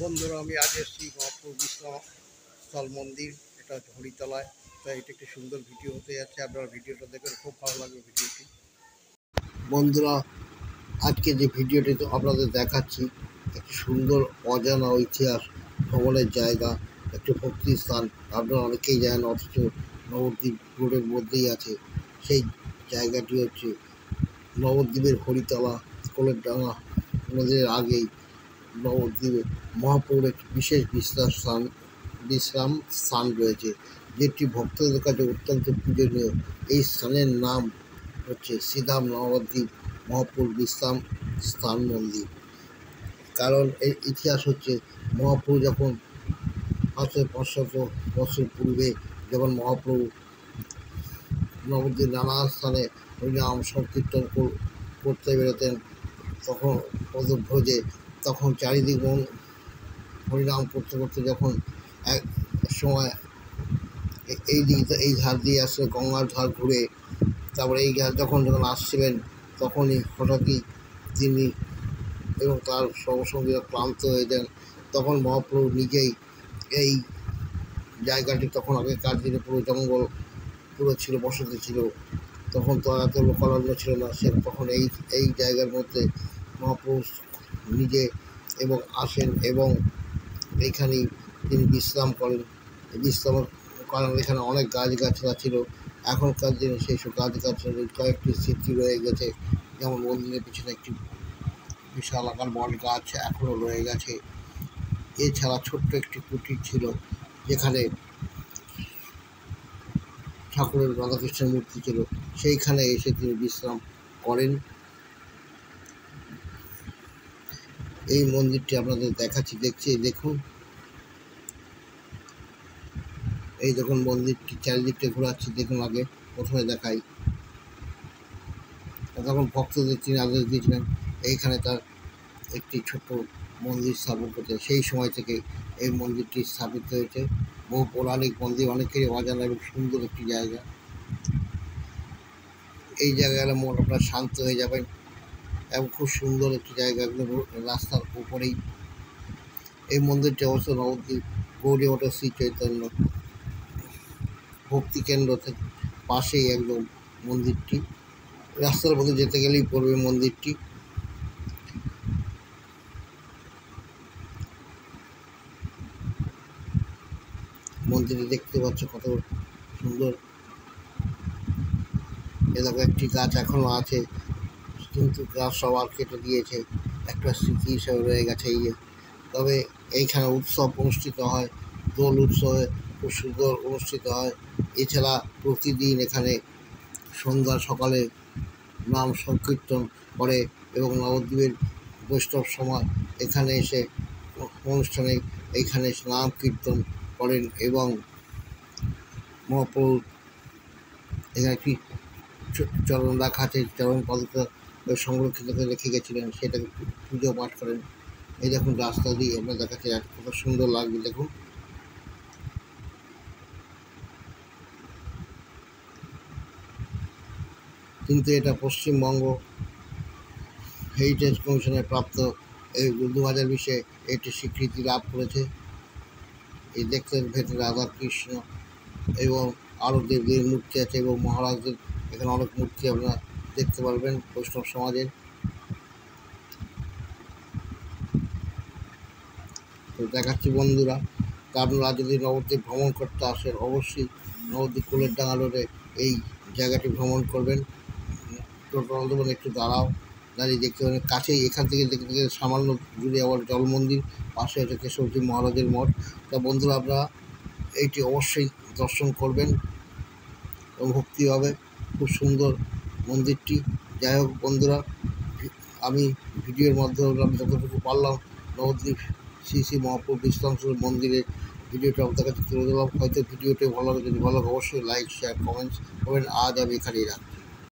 বন্ধুরা, আমি আজ এসেছি মহাপ্রভু বিশ্রাম স্থল মন্দির। এটা হচ্ছে হরিতলায়। তাই এটা একটি সুন্দর ভিডিও হতে যাচ্ছে। আপনারা ভিডিওটা দেখবেন, খুব ভালো লাগবে ভিডিওটি। বন্ধুরা, আজকে যে ভিডিওটি তো আপনাদের দেখাচ্ছি, একটি সুন্দর অজানা ইতিহাস ভ্রমণের জায়গা, একটি ভক্তি স্থান। আপনারা অনেকেই জানেন, অথচ নবদ্বীপ রোডের মধ্যেই আছে। সেই জায়গাটি হচ্ছে নবদ্বীপের হরিতলা কোলেরডাঙ্গা মন্দিরের আগেই নবদ্বীপে মহাপ্রভুর একটি বিশেষ বিশ্রাম স্থান রয়েছে, যেটি ভক্তদের কাছে অত্যন্ত পূজনীয়। এই স্থানের নাম হচ্ছে শ্রীধাম নবদ্বীপ মহাপ্রভুর বিশ্রাম স্থান মন্দির। কারণ এর ইতিহাস হচ্ছে, মহাপ্রভু যখন 500 বছর পূর্বে যখন মহাপ্রভু নবদ্বীপ নানা স্থানে হরিনাম সংকীর্তন করতে বেরোতেন, তখন পদভ্রজে, তখন চারিদিক হরিনাম করতে করতে যখন এক সময় এই ধার দিয়ে আসলে গঙ্গার ধার ঘুরে, তারপরে এই যখন আসছিলেন, তখনই হঠাৎই তিনি এবং তার সহসঙ্গীরা ক্লান্ত হয়ে যান। তখন মহাপ্রভু নিজেই এই জায়গাটি, তখন আগেকার দিনে পুরো জঙ্গল পুরো ছিল, বসতি ছিল, তখন তো এত লোকারণ্য ছিল না। তখন এই জায়গার মধ্যে মহাপ্রভু নিজে এবং আসেন এবং এইখানেই তিনি বিশ্রাম করেন। বিশ্রামের কারণ এখানে অনেক গাছগাছরা ছিল। এখনকার দিনে সেই সব গাছগাছরার কয়েকটি স্মৃতি রয়ে গেছে, যেমন মন্দিরের পিছনে একটি বিশাল আকার বট গাছ এখনও রয়ে গেছে। এছাড়া ছোট্ট একটি কুটির ছিল, যেখানে ঠাকুরের রাধাকৃষ্ণের মূর্তি ছিল। সেইখানে এসে তিনি বিশ্রাম করেন। এই মন্দিরটি আপনাদের দেখাচ্ছি, দেখুন। এই দেখুন মন্দিরটি চারিদিকটা ঘোরাচ্ছি, দেখুন। আগে প্রথমে দেখাই, তখন ভক্তদের তিনি আদেশ দিয়েছিলেন এইখানে তার একটি ছোট মন্দির স্থাপন করতে। সেই সময় থেকে এই মন্দিরটি স্থাপিত হয়েছে। বহু পৌরাণিক মন্দির, অনেকেরই অজানা এবং সুন্দর একটি জায়গা। এই জায়গায় মন আপনার শান্ত হয়ে যাবেন এবং খুব সুন্দর একটি জায়গা, একদম রাস্তার উপরেই। এই মন্দিরটি অবশ্য নবদ্বীপ গৌরী মঠ শ্রী চৈতন্য ভক্তি কেন্দ্র থেকে পাশেই একদম মন্দিরটি। রাস্তার মধ্যে যেতে গেলেই পড়বে মন্দিরটি। মন্দিরে দেখতে পাচ্ছ কত সুন্দর। এরকম একটি গাছ এখনো আছে, কিন্তু গাছ সবার কেটে দিয়েছে, একটা স্মৃতি হিসেবে রয়ে গেছে। তবে এইখানে উৎসব অনুষ্ঠিত হয়, দোল উৎসবে খুব সুন্দর অনুষ্ঠিত হয়। এছাড়া প্রতিদিন এখানে সন্ধ্যা সকালে নাম সংকীর্তন করে এবং নবদ্বীপের বৈষ্ণব সমাজ এখানে এসে অনুষ্ঠানে এইখানে নাম কীর্তন করেন এবং মহাপ্রভু এখানে একটি চরণ রাখা আছে, চরণ পদটা সংরক্ষিত করে রেখে গেছিলেন, সেটাকে পুজো পাঠ করেন। এই দেখুন রাস্তা দিয়ে আমরা দেখাচ্ছি, কত সুন্দর লাগবে দেখুন। কিন্তু এটা পশ্চিমবঙ্গ হেরিটেজ কমিশনের প্রাপ্ত এই 2020-এ এটি স্বীকৃতি লাভ করেছে। এই দেখতে ভেতরে রাধাকৃষ্ণ এবং আরও দেবদেবীর মূর্তি আছে এবং মহারাজদের এখানে অনেক মূর্তি আপনারা দেখতে পারবেন বৈষ্ণব সমাজের। তো দেখাচ্ছি বন্ধুরা, তা আপনারা যদি নবদ্বীপ ভ্রমণ করতে আসেন, অবশ্যই নবদ্বীপ কোলেরডাঙ্গা রোডে এই জায়গাটি ভ্রমণ করবেন। টোটাল দেবেন, একটু দাঁড়িয়ে দেখতে পাবেন কাছেই। এখান থেকে দেখতে সামান্য দূরে আবার জল মন্দির, পাশে আছে কেশবজি মহারাজের মঠ। তা বন্ধুরা, আপনারা এইটি অবশ্যই দর্শন করবেন এবং ভক্তি হবে। খুব সুন্দর মন্দিরটি। যাই হোক বন্ধুরা, আমি ভিডিওর মাধ্যমে আমি যতটুকু পারলাম নবদ্বীপ শ্রী শ্রী মহাপ্রভু বিশ্রাম মন্দিরের ভিডিওটা আপনার কাছে তুলে দিলাম। হয়তো ভিডিওটি ভালো লাগে, যদি ভালো লাগে অবশ্যই লাইক, শেয়ার, কমেন্টস করবেন। আজ আমি এখানেই রাখছি।